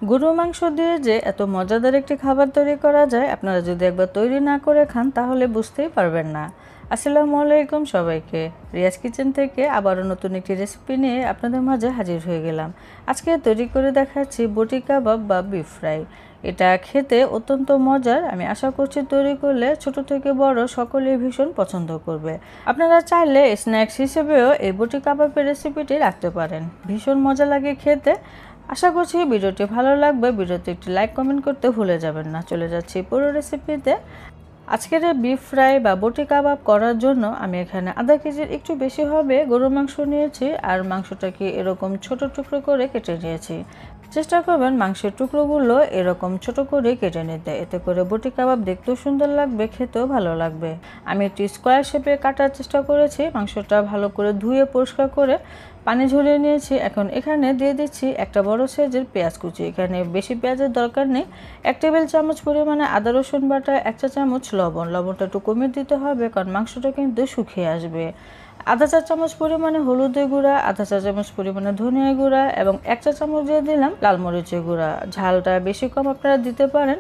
গরুর মাংস দিয়ে যে এত মজাদার একটি খাবার তৈরি করা যায়, আপনারা যদি একবার তৈরি না করে খান তাহলে বুঝতেই পারবেন না। আসসালামু আলাইকুম সবাইকে। রিয়াজ কিচেন থেকে আবারও নতুন একটি রেসিপি নিয়ে আপনাদের মাঝে হাজির হয়ে গেলাম। আজকে তৈরি করে দেখাচ্ছি বটি কাবাব বা বিফ ফ্রাই। এটা খেতে অত্যন্ত মজার। আমি আশা করছি তৈরি করলে ছোট থেকে বড় সকলেই ভীষণ পছন্দ করবে। আপনারা চাইলে স্ন্যাক্স হিসেবেও এই বটি কাবাবের রেসিপিটি রাখতে পারেন। ভীষণ মজা লাগে খেতে। আশা করছি ভিডিওটি ভালো লাগবে। ভিডিওতে একটি লাইক কমেন্ট করতে ভুলে যাবেন না। চলে যাচ্ছি পুরো রেসিপিতে। আজকের বিফ ফ্রাই বা বটি কাবাব করার জন্য আমি এখানে আধা কেজির একটু বেশি হবে গরুর মাংস নিয়েছি, আর মাংসটাকে এরকম ছোট টুকরো করে কেটে নিয়েছি। চেষ্টা করবেন মাংসের টুকরোগুলো এরকম ছোট করে কেটে নিতে, এতে করে বটি কাবাব দেখতেও সুন্দর লাগবে, খেতেও ভালো লাগবে। আমি একটি স্কোয়ার শেপে কাটার চেষ্টা করেছি। মাংসটা ভালো করে ধুয়ে পরিষ্কার করে পানি ঝরিয়ে নিয়েছি। এখন এখানে দিয়ে দিচ্ছি একটা বড় সাইজের পেঁয়াজ কুচি। এখানে বেশি পেঁয়াজের দরকার নেই। 1 টেবিল চামচ পরিমাণে আদা রসুন বাটা, 1 চা চামচ লবণটা একটু কমিয়ে দিতে হবে, কারণ মাংসটা কিন্তু শুকিয়ে আসবে। আধা চা চামচ পরিমাণে হলুদের গুঁড়া, আধা চা চামচ পরিমাণে ধনিয়া গুঁড়া এবং 1 চা চামচ দিয়ে দিলাম লাল মরিচের গুঁড়া। ঝালটা বেশি কম আপনারা দিতে পারেন।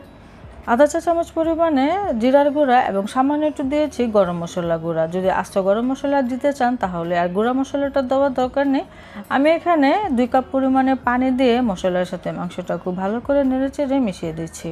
আধা চা চামচ পরিমাণে জিরার গুঁড়া এবং সামান্য একটু দিয়েছি গরম মশলা গুঁড়া। যদি আস্ত গরম মশলা দিতে চান তাহলে আর গুঁড়া মশলাটা দেওয়ার দরকার নেই। আমি এখানে 2 কাপ পরিমাণে পানি দিয়ে মশলার সাথে মাংসটা খুব ভালো করে নেড়েচেড়ে মিশিয়ে দিচ্ছি।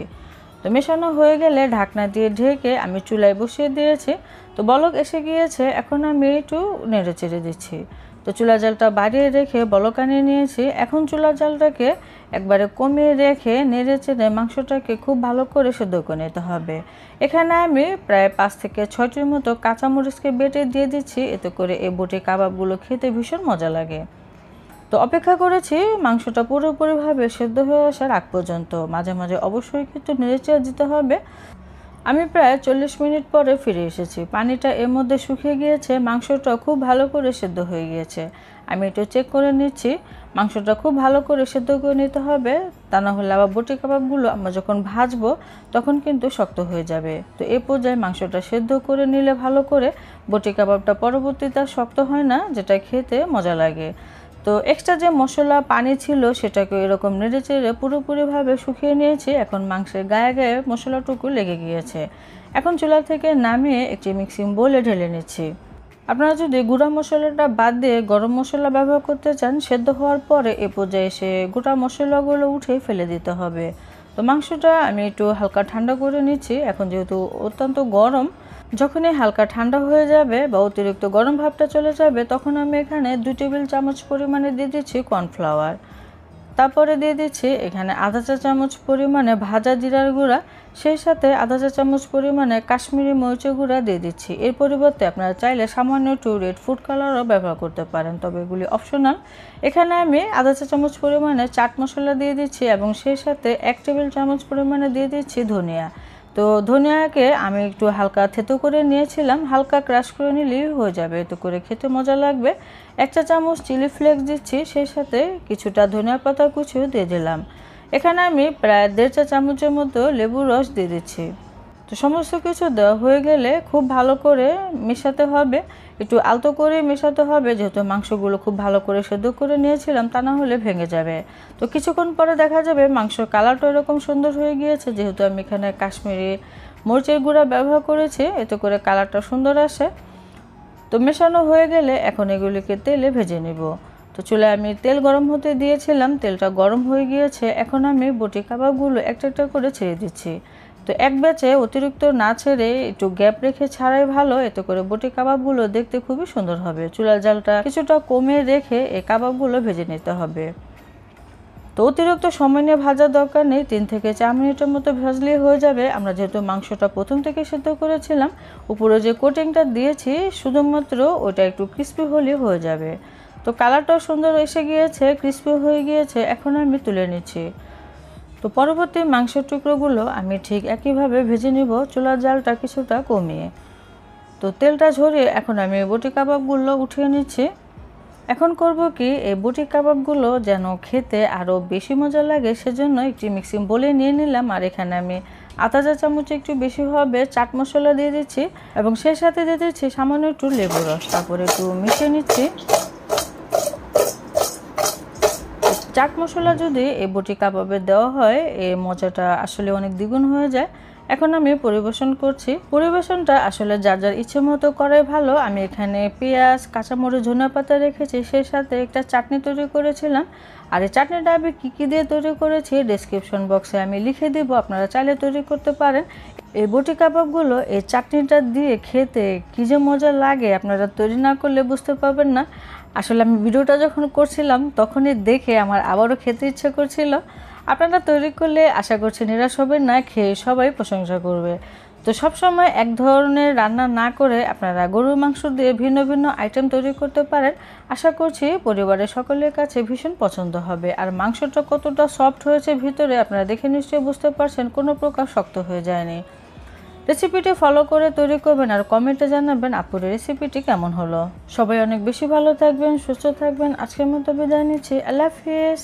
তো মেশানো হয়ে গেলে ঢাকনা দিয়ে ঢেকে আমি চুলায় বসিয়ে দিয়েছি। তো বলক এসে গিয়েছে, এখন আমি একটু নেড়েচেড়ে দিচ্ছি। তো চুলা জালটা বাড়িয়ে রেখে বলক আনিয়ে নিয়েছি। এখন চুলা জালটাকে একবারে কমিয়ে রেখে নেড়েচেড়ে মাংসটাকে খুব ভালো করে সেদ্ধ করে নিতে হবে। এখানে আমি প্রায় 5 থেকে 6টির মতো কাঁচামরিচকে বেটে দিয়ে দিচ্ছি, এতে করে এই বটি কাবাবগুলো খেতে ভীষণ মজা লাগে। তো অপেক্ষা করেছি মাংসটা পুরোপুরিভাবে সেদ্ধ হয়ে আসার আগ পর্যন্ত। মাঝে মাঝে অবশ্যই কিন্তু নেড়েচেড়ে দিতে হবে। আমি প্রায় 40 মিনিট পরে ফিরে এসেছি। পানিটা এর মধ্যে শুকিয়ে গিয়েছে, মাংসটা খুব ভালো করে সেদ্ধ হয়ে গিয়েছে। আমি একটু চেক করে নিচ্ছি। মাংসটা খুব ভালো করে সেদ্ধ করে নিতে হবে, তা না হলে আবার বটি কাবাবগুলো আমরা যখন ভাজবো তখন কিন্তু শক্ত হয়ে যাবে। তো এই পর্যায়ে মাংসটা সেদ্ধ করে নিলে ভালো করে বটি কাবাবটা পরবর্তীতে শক্ত হয় না, যেটা খেতে মজা লাগে। তো এক্সট্রা যে মশলা পানি ছিল সেটাকে এরকম নেড়েচেড়ে পুরোপুরিভাবে শুকিয়ে নিয়েছি। এখন মাংসের গায়ে গায়ে মশলাটুকু লেগে গিয়েছে। এখন চুলা থেকে নামিয়ে একটি মিক্সিং বোলে ঢেলে নিচ্ছি। আপনারা যদি গুঁড়া মশলাটা বাদ দিয়ে গরম মশলা ব্যবহার করতে চান, সেদ্ধ হওয়ার পরে এ পর্যায়ে এসে গোটা মশলাগুলো উঠে ফেলে দিতে হবে। তো মাংসটা আমি একটু হালকা ঠান্ডা করে নিচ্ছি। এখন যেহেতু অত্যন্ত গরম, যখনই হালকা ঠান্ডা হয়ে যাবে বা অতিরিক্ত গরম ভাবটা চলে যাবে, তখন আমি এখানে 2 টেবিল চামচ পরিমাণে দিয়ে দিচ্ছি কর্নফ্লাওয়ার। তারপরে দিয়ে দিচ্ছি এখানে আধা চা চামচ পরিমাণে ভাজা জিরার গুঁড়া, সেই সাথে আধা চা চামচ পরিমাণে কাশ্মীরি মরিচের গুঁড়া দিয়ে দিচ্ছি। এর পরিবর্তে আপনারা চাইলে সামান্য একটু রেড ফুড কালারও ব্যবহার করতে পারেন, তবে এগুলি অপশনাল। এখানে আমি আধা চা চামচ পরিমাণে চাট মশলা দিয়ে দিচ্ছি এবং সেই সাথে 1 টেবিল চামচ পরিমাণে দিয়ে দিচ্ছি ধনিয়া। তো ধনিয়াকে আমি একটু হালকা থেতো করে নিয়েছিলাম, হালকা ক্রাশ করে নিলেই হয়ে যাবে, এতে করে খেতে মজা লাগবে। 1 চা চামচ চিলি ফ্লেক্স দিচ্ছি, সেই সাথে কিছুটা ধনিয়া পাতা কুচিও দিয়ে দিলাম। এখানে আমি প্রায় 1.5 চা চামচের মতো লেবুর রস দিয়ে দিচ্ছি। তো সমস্ত কিছু দেওয়া হয়ে গেলে খুব ভালো করে মেশাতে হবে, একটু আলতো করে মেশাতে হবে, যেহেতু মাংসগুলো খুব ভালো করে সেদ্ধ করে নিয়েছিলাম, তা না হলে ভেঙে যাবে। তো কিছুক্ষণ পরে দেখা যাবে মাংসর কালারটা এরকম সুন্দর হয়ে গিয়েছে, যেহেতু আমি এখানে কাশ্মীরি মরিচের গুঁড়া ব্যবহার করেছি, এতে করে কালারটা সুন্দর আসে। তো মেশানো হয়ে গেলে এখন এগুলিকে তেলে ভেজে নেব। তো চুলায় আমি তেল গরম হতে দিয়েছিলাম, তেলটা গরম হয়ে গিয়েছে। এখন আমি বটি কাবাবগুলো একটা একটা করে ছেড়ে দিচ্ছি। তো এক ব্যাচে অতিরিক্ত না ছেড়ে একটু গ্যাপ রেখে ছাড়াই ভালো, এতে করে বটি কাবাবগুলো দেখতে খুবই সুন্দর হবে। চুলার জালটা কিছুটা কমিয়ে রেখে এই কাবাবগুলো ভেজে নিতে হবে। তো অতিরিক্ত সময় নিয়ে ভাজার দরকার নেই, 3 থেকে 4 মিনিটের মতো ভাজলেই হয়ে যাবে। আমরা যেহেতু মাংসটা প্রথম থেকে সেদ্ধ করেছিলাম, উপরে যে কোটিংটা দিয়েছি শুধুমাত্র ওটা একটু ক্রিস্পি হলেই হয়ে যাবে। তো কালারটাও সুন্দর এসে গিয়েছে, ক্রিস্পি হয়ে গিয়েছে। এখন আমি তুলে নিচ্ছি। তো পরবর্তী মাংসের টুকরোগুলো আমি ঠিক একইভাবে ভেজে নিব, চুলার জালটা কিছুটা কমিয়ে। তো তেলটা ঝরিয়ে এখন আমি বটি কাবাবগুলো উঠিয়ে নিচ্ছি। এখন করব কি, এই বটি কাবাবগুলো যেন খেতে আরও বেশি মজা লাগে, সেজন্য একটি মিক্সিং বোলে নিয়ে নিলাম। আর এখানে আমি আধা চা চামচ একটু বেশি হবে চাট মশলা দিয়ে দিচ্ছি এবং সেই সাথে দিয়ে দিচ্ছি সামান্য একটু লেবু রস। তারপরে একটু মিশিয়ে নিচ্ছি। চাট মশলা যদি এই বটি কাবাবে দেওয়া হয় এই মজাটা আসলে অনেক দ্বিগুণ হয়ে যায়। এখন আমি পরিবেশন করছি। পরিবেশনটা আসলে যার যার ইচ্ছে মতো করাই ভালো। আমি এখানে পেঁয়াজ, কাঁচামরিচ, ধনেপাতা রেখেছি, সেই সাথে একটা চাটনি তৈরি করেছিলাম। আর এই চাটনিটা আমি কী দিয়ে তৈরি করেছি ডেসক্রিপশন বক্সে আমি লিখে দেব, আপনারা চাইলে তৈরি করতে পারেন। এই বটি কাবাবগুলো এই চাটনিটা দিয়ে খেতে কী যে মজা লাগে, আপনারা তৈরি না করলে বুঝতে পারবেন না। আসলে আমি ভিডিওটা যখন করছিলাম তখনই দেখে আমার আবারও খেতে ইচ্ছে করছিল। আপনারা তৈরি করলে আশা করছি নিরাশ হবেন না, খেয়ে সবাই প্রশংসা করবে। তো সবসময় এক ধরনের রান্না না করে আপনারা গরুর মাংস দিয়ে ভিন্ন ভিন্ন আইটেম তৈরি করতে পারেন। আশা করছি পরিবারের সকলের কাছে ভীষণ পছন্দ হবে। আর মাংসটা কতটা সফট হয়েছে ভিতরে আপনারা দেখে নিশ্চয়ই বুঝতে পারছেন, কোনো প্রকার শক্ত হয়ে যায়নি। রেসিপিটি ফলো করে তৈরি করবেন আর কমেন্টে জানাবেন আপুর রেসিপিটি কেমন হলো। সবাই অনেক বেশি ভালো থাকবেন, সুস্থ থাকবেন। আজকের মতো বিদায় নিচ্ছি। আল্লাহ হাফিজ।